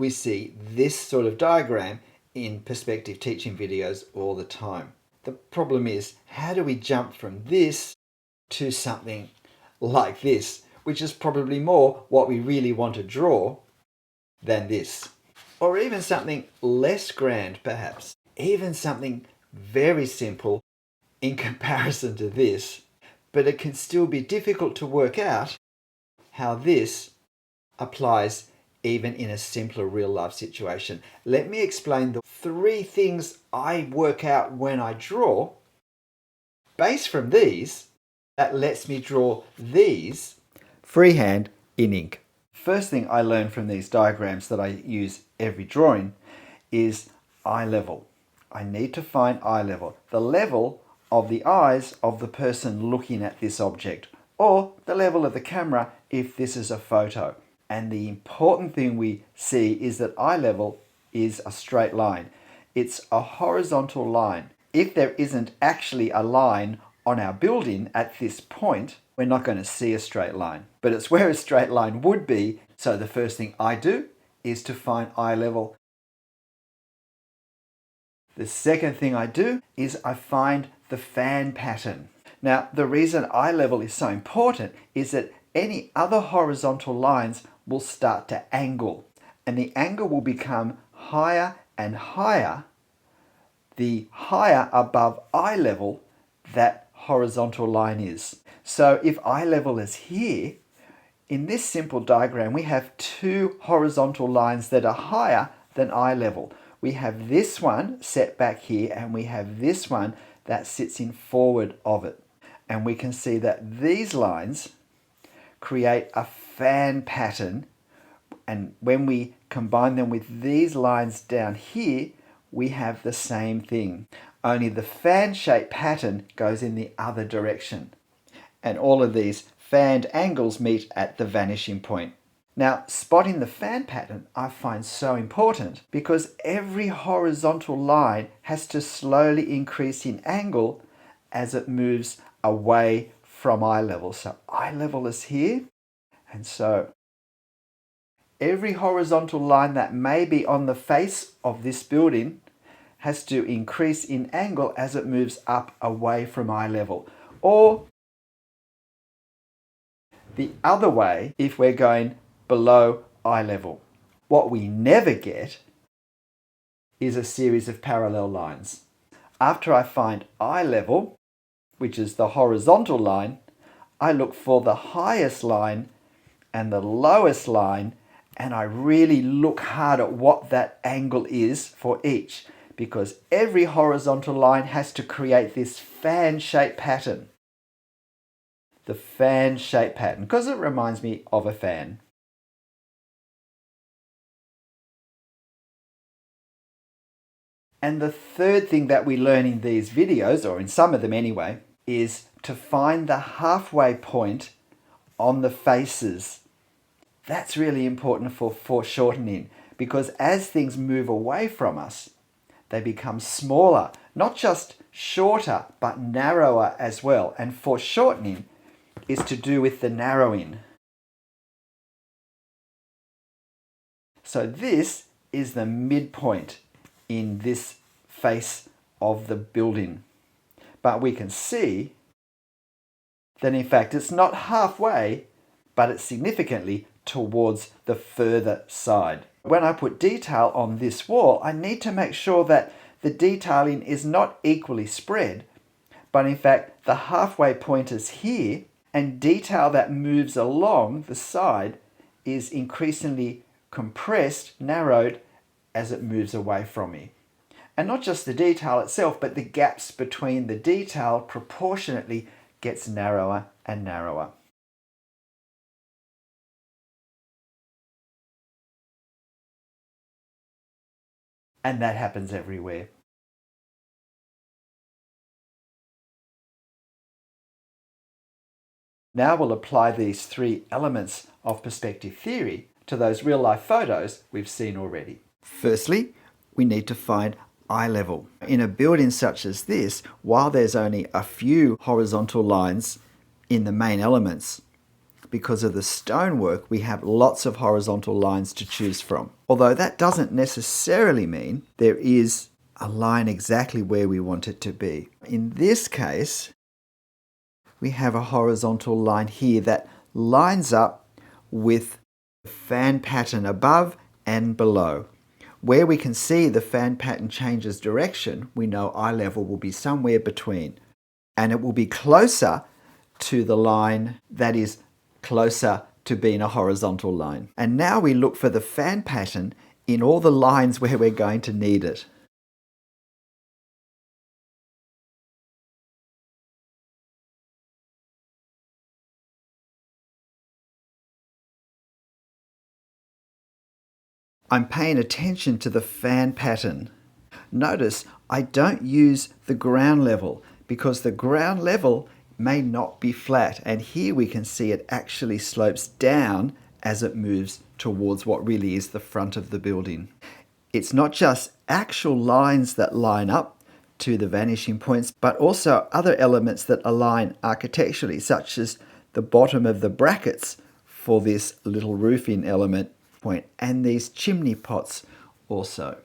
we see this sort of diagram in perspective teaching videos all the time. The problem is, how do we jump from this to something like this, which is probably more what we really want to draw than this? Or even something less grand, perhaps. Even something very simple in comparison to this. But it can still be difficult to work out how this applies even in a simpler real-life situation. Let me explain the 3 things I work out when I draw, based from these, that lets me draw these freehand in ink. First thing I learned from these diagrams that I use every drawing is eye level. I need to find eye level, the level of the eyes of the person looking at this object, or the level of the camera if this is a photo. And the important thing we see is that eye level is a straight line. It's a horizontal line. If there isn't actually a line on our building at this point, we're not going to see a straight line. But it's where a straight line would be, so the first thing I do is to find eye level. The second thing I do is I find the fan pattern. Now, the reason eye level is so important is that any other horizontal lines will start to angle, and the angle will become higher and higher the higher above eye level that horizontal line is. So if eye level is here, in this simple diagram we have 2 horizontal lines that are higher than eye level. We have this one set back here, and we have this one that sits in forward of it. And we can see that these lines create a fan pattern, and when we combine them with these lines down here, we have the same thing. Only the fan shape pattern goes in the other direction. And all of these fanned angles meet at the vanishing point. Now, spotting the fan pattern I find so important because every horizontal line has to slowly increase in angle as it moves away from eye level. So eye level is here, and so every horizontal line that may be on the face of this building has to increase in angle as it moves up away from eye level. Or the other way if we're going below eye level. What we never get is a series of parallel lines. After I find eye level, which is the horizontal line, I look for the highest line and the lowest line, and I really look hard at what that angle is for each, because every horizontal line has to create this fan shape pattern. The fan shape pattern, because it reminds me of a fan. And the third thing that we learn in these videos, or in some of them anyway, is to find the halfway point on the faces. That's really important for foreshortening, because as things move away from us, they become smaller, not just shorter, but narrower as well. And foreshortening is to do with the narrowing. So this is the midpoint in this face of the building. But we can see that in fact it's not halfway, but it's significantly towards the further side. When I put detail on this wall, I need to make sure that the detailing is not equally spread, but in fact the halfway point is here, and detail that moves along the side is increasingly compressed, narrowed, as it moves away from me. And not just the detail itself, but the gaps between the detail proportionately gets narrower and narrower. And that happens everywhere. Now we'll apply these 3 elements of perspective theory to those real-life photos we've seen already. Firstly, we need to find eye level. In a building such as this, while there's only a few horizontal lines in the main elements, because of the stonework, we have lots of horizontal lines to choose from. Although that doesn't necessarily mean there is a line exactly where we want it to be. In this case, we have a horizontal line here that lines up with the fan pattern above and below. Where we can see the fan pattern changes direction, we know eye level will be somewhere between. And it will be closer to the line that is closer to being a horizontal line. And now we look for the fan pattern in all the lines where we're going to need it. I'm paying attention to the fan pattern. Notice I don't use the ground level because the ground level may not be flat, and here we can see it actually slopes down as it moves towards what really is the front of the building. It's not just actual lines that line up to the vanishing points, but also other elements that align architecturally, such as the bottom of the brackets for this little roofing element point, and these chimney pots also.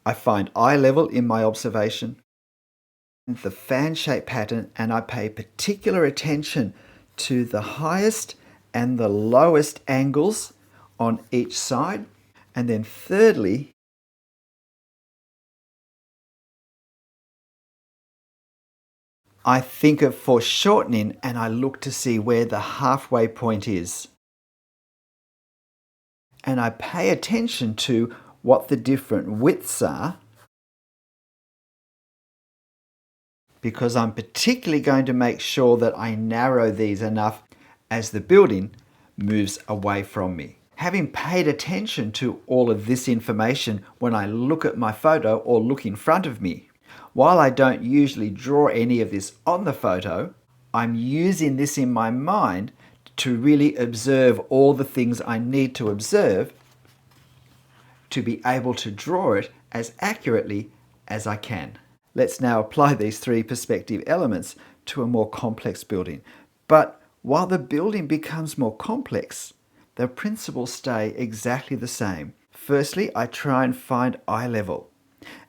I find eye level in my observation, the fan shape pattern, and I pay particular attention to the highest and the lowest angles on each side. And then thirdly, I think of foreshortening and I look to see where the halfway point is. And I pay attention to what the different widths are, because I'm particularly going to make sure that I narrow these enough as the building moves away from me. Having paid attention to all of this information when I look at my photo or look in front of me, while I don't usually draw any of this on the photo, I'm using this in my mind to really observe all the things I need to observe to be able to draw it as accurately as I can. Let's now apply these three perspective elements to a more complex building. But while the building becomes more complex, the principles stay exactly the same. Firstly, I try and find eye level.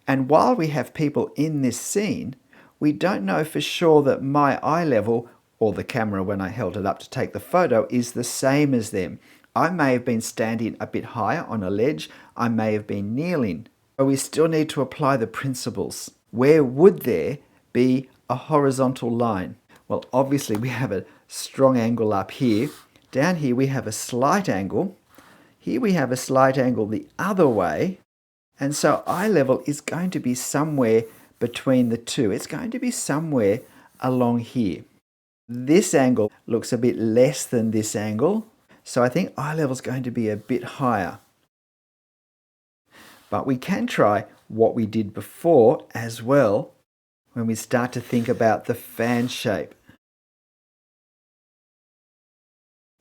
And while we have people in this scene, we don't know for sure that my eye level, or the camera when I held it up to take the photo, is the same as them. I may have been standing a bit higher on a ledge, I may have been kneeling, but we still need to apply the principles. Where would there be a horizontal line? Well, obviously we have a strong angle up here. Down here we have a slight angle. Here we have a slight angle the other way. And so eye level is going to be somewhere between the two. It's going to be somewhere along here. This angle looks a bit less than this angle, so I think eye level is going to be a bit higher. But we can try what we did before as well when we start to think about the fan shape.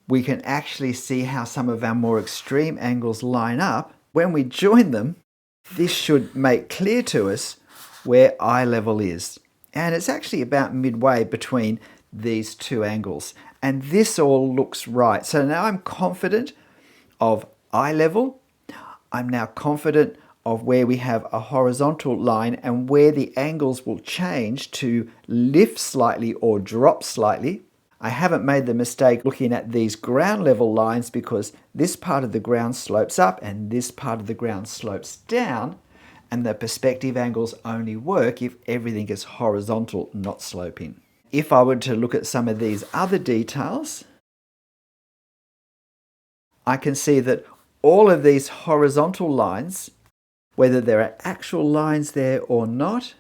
We can actually see how some of our more extreme angles line up. When we join them, this should make clear to us where eye level is. And it's actually about midway between these two angles. And this all looks right. So now I'm confident of eye level. I'm now confident of where we have a horizontal line and where the angles will change to lift slightly or drop slightly. I haven't made the mistake looking at these ground level lines because this part of the ground slopes up and this part of the ground slopes down, and the perspective angles only work if everything is horizontal, not sloping. If I were to look at some of these other details, I can see that all of these horizontal lines, whether there are actual lines there or not,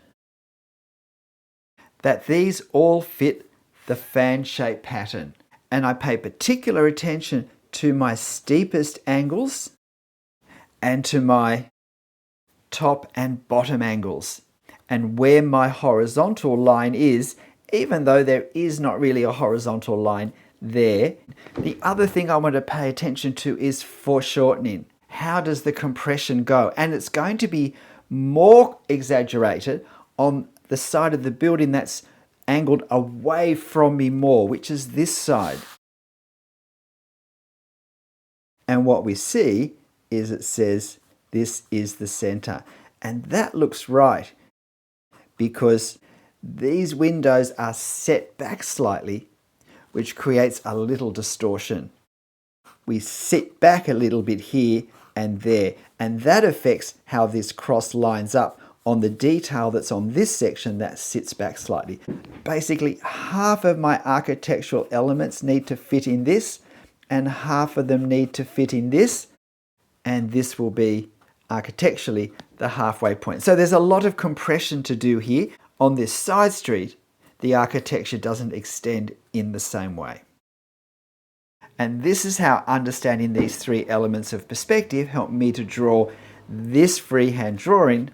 that these all fit the fan shape pattern. And I pay particular attention to my steepest angles and to my top and bottom angles, and where my horizontal line is, even though there is not really a horizontal line there. The other thing I want to pay attention to is foreshortening. How does the compression go? And it's going to be more exaggerated on the side of the building that's angled away from me more, which is this side. And what we see is it says this is the center. And that looks right because these windows are set back slightly, which creates a little distortion. We sit back a little bit here and there, and that affects how this cross lines up on the detail that's on this section that sits back slightly. Basically, half of my architectural elements need to fit in this, and half of them need to fit in this, and this will be architecturally the halfway point. So there's a lot of compression to do here. On this side street, the architecture doesn't extend in the same way. And this is how understanding these three elements of perspective helped me to draw this freehand drawing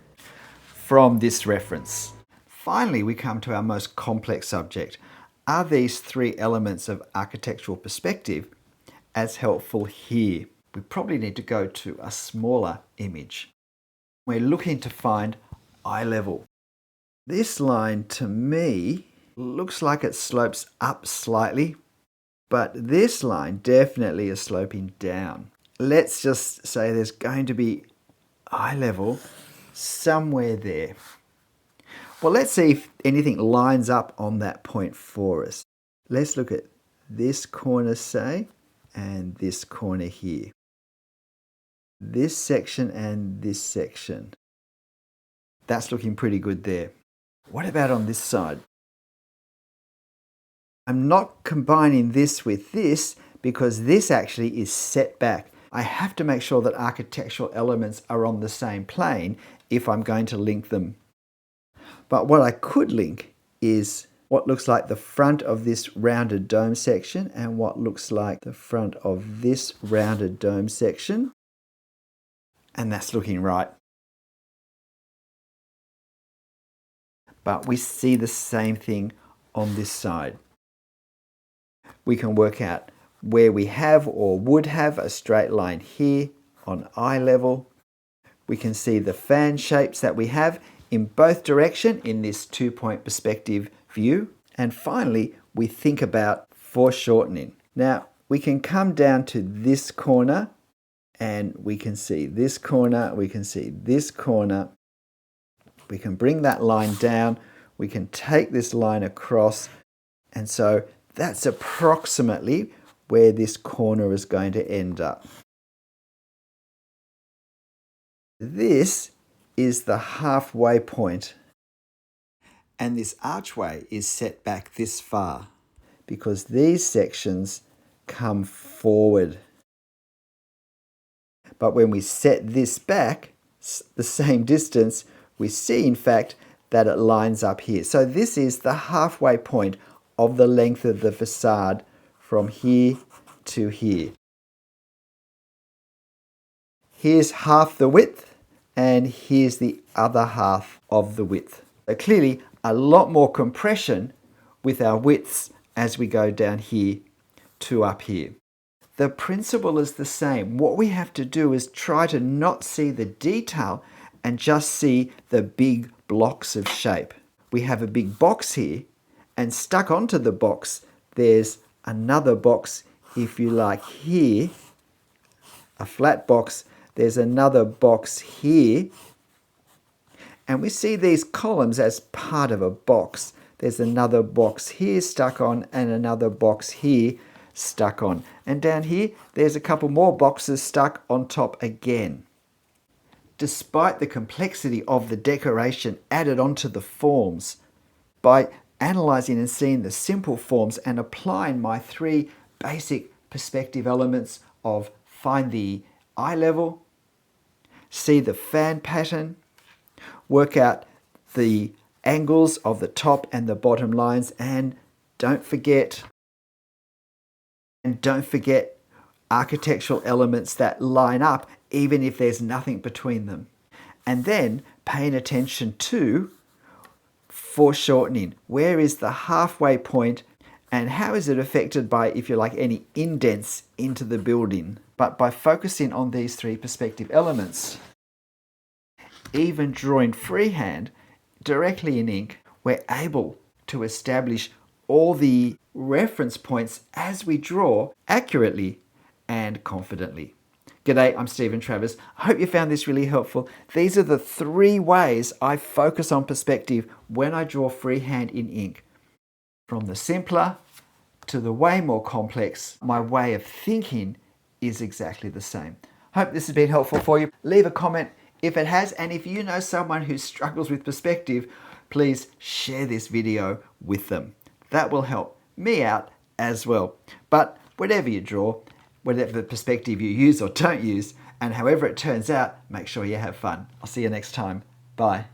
from this reference. Finally, we come to our most complex subject. Are these three elements of architectural perspective as helpful here? We probably need to go to a smaller image. We're looking to find eye level. This line to me looks like it slopes up slightly, but this line definitely is sloping down. Let's just say there's going to be eye level somewhere there. Well, let's see if anything lines up on that point for us. Let's look at this corner, say, and this corner here. This section and this section. That's looking pretty good there. What about on this side? I'm not combining this with this because this actually is set back. I have to make sure that architectural elements are on the same plane if I'm going to link them. But what I could link is what looks like the front of this rounded dome section and what looks like the front of this rounded dome section. And that's looking right. But we see the same thing on this side. We can work out where we have or would have a straight line here on eye level. We can see the fan shapes that we have in both directions in this two-point perspective view. And finally, we think about foreshortening. Now, we can come down to this corner and we can see this corner, we can see this corner. We can bring that line down, we can take this line across, and so that's approximately where this corner is going to end up. This is the halfway point, and this archway is set back this far because these sections come forward. But when we set this back the same distance, we see in fact that it lines up here. So this is the halfway point of the length of the facade from here to here. Here's half the width and here's the other half of the width. So clearly a lot more compression with our widths as we go down here to up here. The principle is the same. What we have to do is try to not see the detail and just see the big blocks of shape. We have a big box here, and stuck onto the box there's another box, if you like, here, a flat box. There's another box here, and we see these columns as part of a box. There's another box here stuck on and another box here stuck on. And down here, there's a couple more boxes stuck on top again. Despite the complexity of the decoration added onto the forms, by analysing and seeing the simple forms and applying my three basic perspective elements of find the eye level, see the fan pattern, work out the angles of the top and the bottom lines, and don't forget architectural elements that line up even if there's nothing between them. And then paying attention to foreshortening. Where is the halfway point and how is it affected by, if you like, any indents into the building? But by focusing on these three perspective elements, even drawing freehand directly in ink, we're able to establish all the reference points as we draw accurately and confidently. G'day, I'm Stephen Travers. I hope you found this really helpful. These are the 3 ways I focus on perspective when I draw freehand in ink. From the simpler to the way more complex, my way of thinking is exactly the same. Hope this has been helpful for you. Leave a comment if it has, and if you know someone who struggles with perspective, please share this video with them. That will help me out as well. But whatever you draw, whatever perspective you use or don't use, and however it turns out, make sure you have fun. I'll see you next time. Bye.